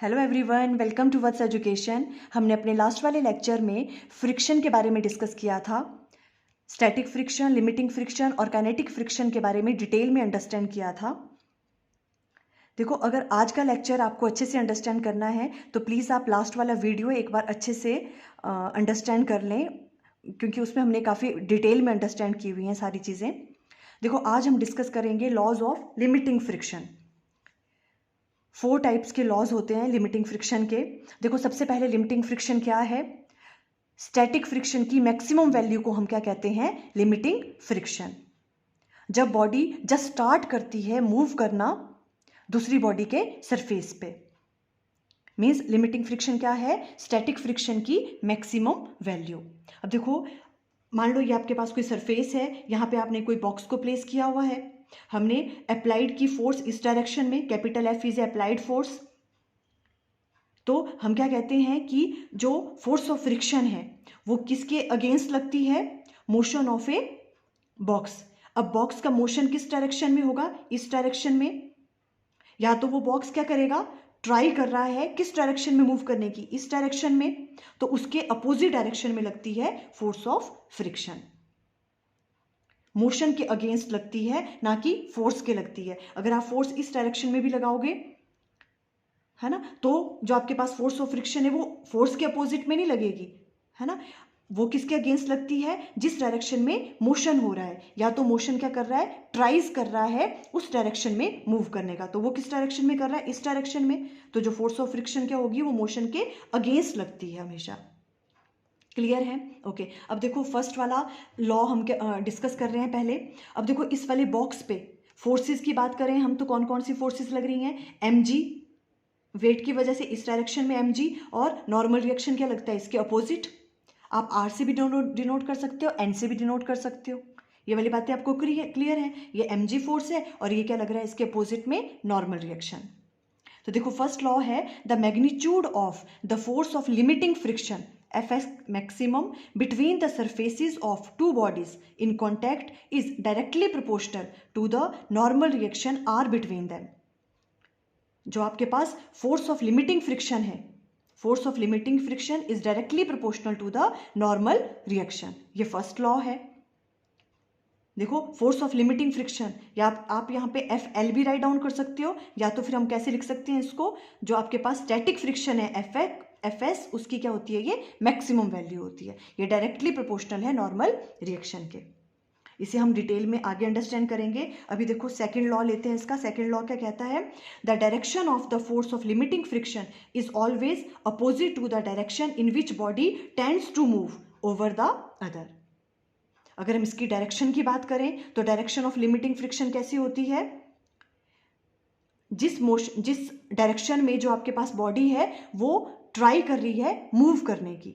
Hello everyone, welcome to Vats Education. हमने अपने last वाले लेक्चर में फ्रिक्शन के बारे में डिस्कस किया था। स्टैटिक फ्रिक्शन, लिमिटिंग फ्रिक्शन और काइनेटिक फ्रिक्शन के बारे में डिटेल में अंडरस्टैंड किया था। देखो, अगर आज का लेक्चर आपको अच्छे से अंडरस्टैंड करना है तो प्लीज़ आप लास्ट वाला वीडियो एक बार अच्छे से अंडरस्टैंड कर लें, क्योंकि उसमें हमने काफ़ी डिटेल में अंडरस्टैंड की हुई हैं सारी चीज़ें। देखो, आज हम डिस्कस करेंगे laws of limiting friction. 4 types के लॉज होते हैं लिमिटिंग फ्रिक्शन के। देखो, सबसे पहले लिमिटिंग फ्रिक्शन क्या है? स्टैटिक फ्रिक्शन की मैक्सिमम वैल्यू को हम क्या कहते हैं? Limiting friction. जब बॉडी जस्ट स्टार्ट करती है मूव करना दूसरी बॉडी के सरफेस पे, मीन्स लिमिटिंग फ्रिक्शन क्या है? स्टैटिक फ्रिक्शन की मैक्सिमम वैल्यू। अब देखो, मान लो ये आपके पास कोई सरफेस है, यहाँ पे आपने कोई बॉक्स को प्लेस किया हुआ है, हमने अप्लाइड की फोर्स इस डायरेक्शन में, capital F is applied force. तो हम क्या कहते हैं कि जो फोर्स ऑफ फ्रिक्शन है वो किसके अगेंस्ट लगती है? Motion of a box. अब बॉक्स का मोशन किस डायरेक्शन में होगा? इस डायरेक्शन में। या तो वो बॉक्स क्या करेगा? ट्राई कर रहा है किस डायरेक्शन में मूव करने की? इस डायरेक्शन में। तो उसके अपोजिट डायरेक्शन में लगती है फोर्स ऑफ फ्रिक्शन। मोशन के अगेंस्ट लगती है, ना कि फोर्स के लगती है। अगर आप फोर्स इस डायरेक्शन में भी लगाओगे, है ना, तो जो आपके पास फोर्स ऑफ फ्रिक्शन है वो फोर्स के अपोजिट में नहीं लगेगी, है ना। वो किसके अगेंस्ट लगती है? जिस डायरेक्शन में मोशन हो रहा है। या तो मोशन क्या कर रहा है? ट्राइज कर रहा है उस डायरेक्शन में मूव करने का, तो वो किस डायरेक्शन में कर रहा है? इस डायरेक्शन में। तो जो फोर्स ऑफ फ्रिक्शन क्या होगी? वो मोशन के अगेंस्ट लगती है हमेशा। क्लियर है? ओके। अब देखो, फर्स्ट वाला लॉ हम डिस्कस कर रहे हैं पहले। अब देखो, इस वाले बॉक्स पे फोर्सेस की बात करें हम तो कौन कौन सी फोर्सेस लग रही हैं? mg, वेट की वजह से इस डायरेक्शन में mg, और नॉर्मल रिएक्शन क्या लगता है? इसके अपोजिट। आप r से भी डिनोट कर सकते हो, n से भी डिनोट कर सकते हो। ये वाली बातें आपको क्लियर है? ये mg फोर्स है और ये क्या लग रहा है? इसके अपोजिट में नॉर्मल रिएक्शन। तो देखो, फर्स्ट लॉ है the magnitude of the force of limiting friction Fs maximum between the surfaces of two bodies in contact is directly proportional to the normal reaction R between them. जो आपके पास force of limiting friction है, force of limiting friction is directly proportional to the normal reaction. ये first law है। देखो, force of limiting friction, या आप यहाँ पे एफ एल भी राइट डाउन कर सकते हो, या तो फिर हम कैसे लिख सकते हैं इसको? जो आपके पास स्टैटिक फ्रिक्शन है एफ एस, उसकी क्या होती है? ये मैक्सिमम वैल्यू होती है। ये डायरेक्टली प्रोपोर्शनल है नॉर्मल रिएक्शन के। इसे हम डिटेल में आगे अंडरस्टैंड करेंगे। अभी देखो, सेकंड लॉ लेते हैं इसका। सेकंड लॉ क्या कहता है? The direction of the force of limiting friction is always opposite to the direction in which body tends to move over the other. अगर हम इसकी डायरेक्शन की बात करें तो डायरेक्शन ऑफ लिमिटिंग फ्रिक्शन कैसी होती है? जिस डायरेक्शन में जो आपके पास बॉडी है वो ट्राई कर रही है मूव करने की,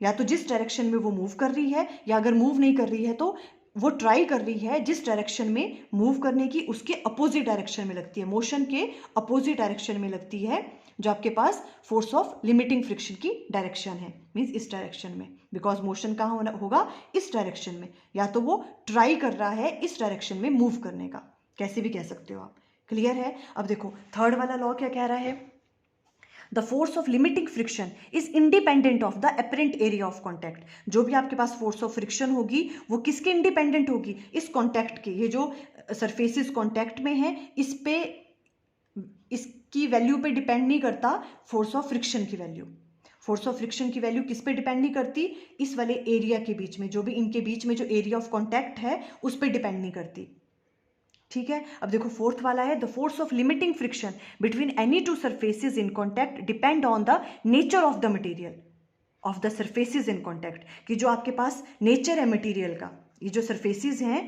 या तो जिस डायरेक्शन में वो मूव कर रही है, या अगर मूव नहीं कर रही है तो वो ट्राई कर रही है जिस डायरेक्शन में मूव करने की उसके अपोजिट डायरेक्शन में लगती है, मोशन के अपोजिट डायरेक्शन में लगती है जो आपके पास फोर्स ऑफ लिमिटिंग फ्रिक्शन की डायरेक्शन है, मीन्स इस डायरेक्शन में। बिकॉज मोशन कहाँ होगा? इस डायरेक्शन में। या तो वो ट्राई कर रहा है इस डायरेक्शन में मूव करने का, कैसे भी कह सकते हो आप। क्लियर है? अब देखो, थर्ड वाला लॉ क्या कह रहा है? The force of limiting friction is independent of the apparent area of contact. जो भी आपके पास फोर्स ऑफ फ्रिक्शन होगी वो किसके इंडिपेंडेंट होगी? इस कॉन्टैक्ट के। ये जो सरफेसेस कॉन्टैक्ट में है इस पे, इसकी वैल्यू पे डिपेंड नहीं करता फोर्स ऑफ फ्रिक्शन की वैल्यू। फोर्स ऑफ फ्रिक्शन की वैल्यू किस पे डिपेंड नहीं करती? इस वाले एरिया के बीच में, जो भी इनके बीच में जो एरिया ऑफ कॉन्टैक्ट है उस पर डिपेंड नहीं करती। ठीक है? अब देखो, फोर्थ वाला है the force of limiting friction between any two surfaces in contact depend on the nature of the material of the surfaces in contact. कि जो आपके पास नेचर है मटेरियल का, ये जो सरफेसेस हैं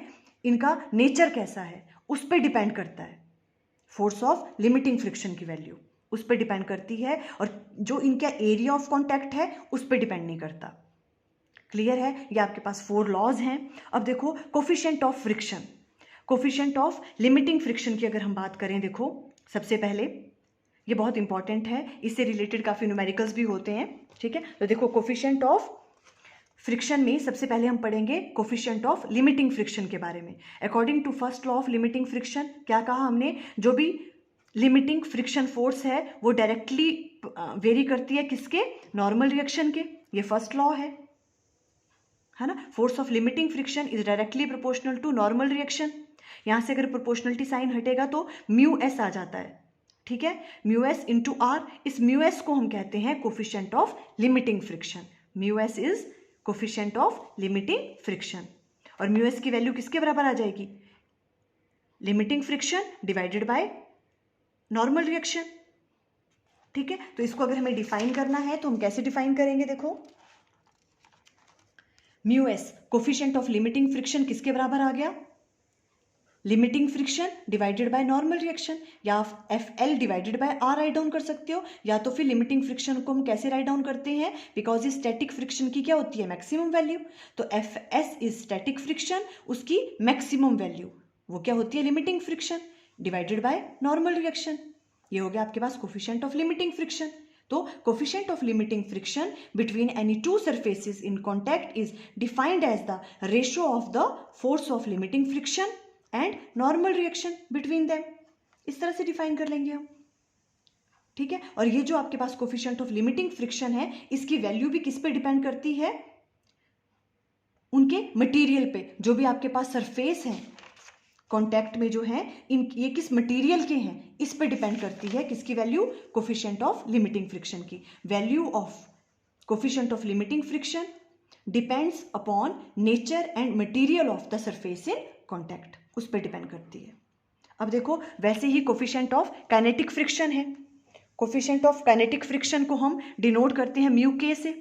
इनका नेचर कैसा है उस पर डिपेंड करता है। फोर्स ऑफ लिमिटिंग फ्रिक्शन की वैल्यू उस पर डिपेंड करती है, और जो इनका एरिया ऑफ कॉन्टैक्ट है उस पर डिपेंड नहीं करता। क्लियर है? ये आपके पास 4 लॉज हैं। अब देखो, coefficient of friction, coefficient of limiting friction की अगर हम बात करें, देखो सबसे पहले ये बहुत इंपॉर्टेंट है, इससे रिलेटेड काफ़ी न्यूमेरिकल्स भी होते हैं। ठीक है? तो देखो, कोफिशिएंट ऑफ फ्रिक्शन में सबसे पहले हम पढ़ेंगे कोफिशिएंट ऑफ लिमिटिंग फ्रिक्शन के बारे में। According to first law of limiting friction क्या कहा हमने? जो भी लिमिटिंग फ्रिक्शन फोर्स है वो डायरेक्टली वेरी करती है किसके, नॉर्मल रिएक्शन के। ये फर्स्ट लॉ है ना। Force of limiting friction is directly proportional to normal reaction. यहां से अगर प्रोपोर्शनलिटी साइन हटेगा तो म्यू एस आ जाता है, ठीक है, म्यू एस इंटू आर। इस म्यू एस को हम कहते हैं coefficient of limiting friction. Mu S is coefficient of limiting friction. और म्यू एस की वैल्यू किसके बराबर आ जाएगी, limiting friction divided by normal reaction, ठीक है। तो इसको अगर हमें डिफाइन करना है तो हम कैसे डिफाइन करेंगे, देखो mu s coefficient of limiting friction किसके बराबर आ गया, limiting friction divided by normal reaction, या F L divided by R write down कर सकते हो, या तो फिर लिमिटिंग फ्रिक्शन को हम कैसे राइट डाउन करते हैं, बिकॉज ये स्टैटिक फ्रिक्शन की क्या होती है, मैक्सिमम वैल्यू। तो F S is static friction, उसकी मैक्सिमम वैल्यू वो क्या होती है, limiting friction divided by normal reaction. ये हो गया आपके पास कोफिशिएंट ऑफ लिमिटिंग फ्रिक्शन। तो coefficient of limiting friction between any two surfaces in contact is defined as the ratio of the force of limiting friction and normal reaction between them. इस तरह से define कर लेंगे हम, ठीक है। और ये जो आपके पास कोफिशिएंट ऑफ लिमिटिंग फ्रिक्शन है, इसकी वैल्यू भी किस पे डिपेंड करती है, उनके मटेरियल पे। जो भी आपके पास सरफेस है कॉन्टैक्ट में जो है, इन ये किस मटेरियल के हैं, इस पे डिपेंड करती है किसकी value, coefficient of limiting friction की। Value of coefficient of limiting friction depends upon nature and material of the surface in contact, उस पर डिपेंड करती है। अब देखो वैसे ही कोफिशिएंट ऑफ काइनेटिक फ्रिक्शन है। कोफिशिएंट ऑफ काइनेटिक फ्रिक्शन को हम डिनोट करते हैं म्यू के से।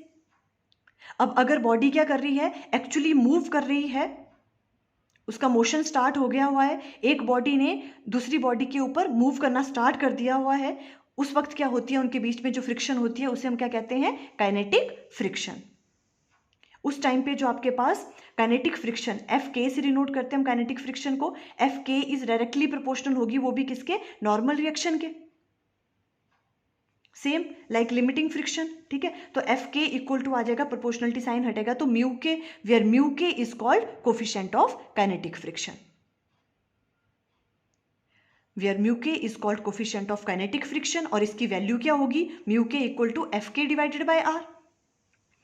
अब अगर बॉडी क्या कर रही है, एक्चुअली मूव कर रही है, उसका मोशन स्टार्ट हो गया हुआ है, एक बॉडी ने दूसरी बॉडी के ऊपर मूव करना स्टार्ट कर दिया हुआ है, उस वक्त क्या होती है, उनके बीच में जो फ्रिक्शन होती है उसे हम क्या कहते हैं, काइनेटिक फ्रिक्शन। उस टाइम पे जो आपके पास काइनेटिक फ्रिक्शन एफ के से डिनोट करते हैं हम काइनेटिक फ्रिक्शन को, एफ के इज डायरेक्टली प्रोपोर्शनल होगी, वो भी किसके, नॉर्मल रिएक्शन के, सेम लाइक लिमिटिंग फ्रिक्शन, ठीक है। तो एफ के इक्वल टू आ जाएगा, प्रोपोर्शनलिटी साइन हटेगा तो mu k, where mu k is called coefficient of kinetic friction, where mu k is called coefficient of kinetic friction. और इसकी वैल्यू क्या होगी, mu k equal to F k divided by R.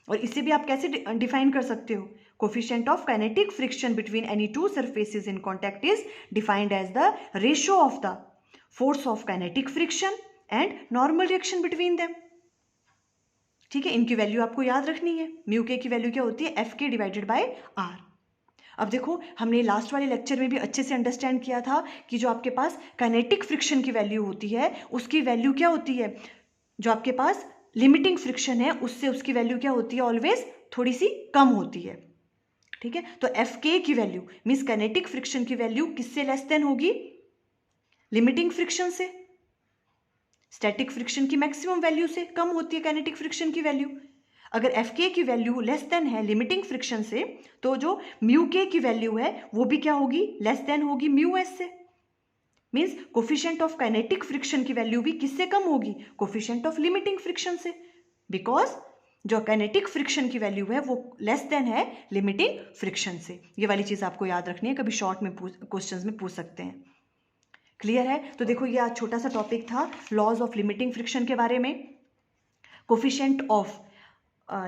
और इसे भी आप कैसे डिफाइन कर सकते हो, coefficient of kinetic friction between any two surfaces in contact is defined as the ratio of the force of kinetic friction and normal reaction between them, ठीक है। इनकी वैल्यू आपको याद रखनी है। म्यू के की वैल्यू क्या होती है, F k divided by are. अब देखो हमने लास्ट वाले लेक्चर में भी अच्छे से अंडरस्टैंड किया था कि जो आपके पास काइनेटिक फ्रिक्शन की वैल्यू होती है, उसकी वैल्यू क्या होती है, जो आपके पास लिमिटिंग फ्रिक्शन है उससे उसकी वैल्यू क्या होती है, ऑलवेज थोड़ी सी कम होती है, ठीक है। तो एफ के की वैल्यू मीन्स काइनेटिक फ्रिक्शन की वैल्यू किससे लेस देन होगी, लिमिटिंग फ्रिक्शन से। स्टैटिक फ्रिक्शन की मैक्सिमम वैल्यू से कम होती है काइनेटिक फ्रिक्शन की वैल्यू। अगर एफ के की वैल्यू लेस देन है लिमिटिंग फ्रिक्शन से, तो जो म्यू के की वैल्यू है वो भी क्या होगी, लेस देन होगी म्यू एस से। Means coefficient of kinetic friction की वैल्यू भी किससे कम होगी, कोफिशिएंट ऑफ लिमिटिंग फ्रिक्शन से, बिकॉज जो काइनेटिक फ्रिक्शन की वैल्यू है वो लेस देन है लिमिटिंग फ्रिक्शन से। ये वाली चीज आपको याद रखनी है, कभी शॉर्ट में क्वेश्चंस में पूछ सकते हैं। क्लियर है। तो देखो ये आज छोटा सा टॉपिक था लॉज ऑफ लिमिटिंग फ्रिक्शन के बारे में, कोफिशिएंट ऑफ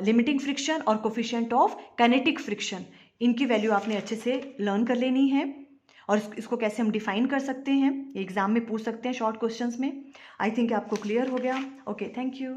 लिमिटिंग फ्रिक्शन और कोफिशिएंट ऑफ काइनेटिक फ्रिक्शन, इनकी वैल्यू आपने अच्छे से लर्न कर लेनी है। और इसको कैसे हम डिफाइन कर सकते हैं, एग्जाम में पूछ सकते हैं शॉर्ट क्वेश्चंस में। आई थिंक आपको क्लियर हो गया। Okay, thank you.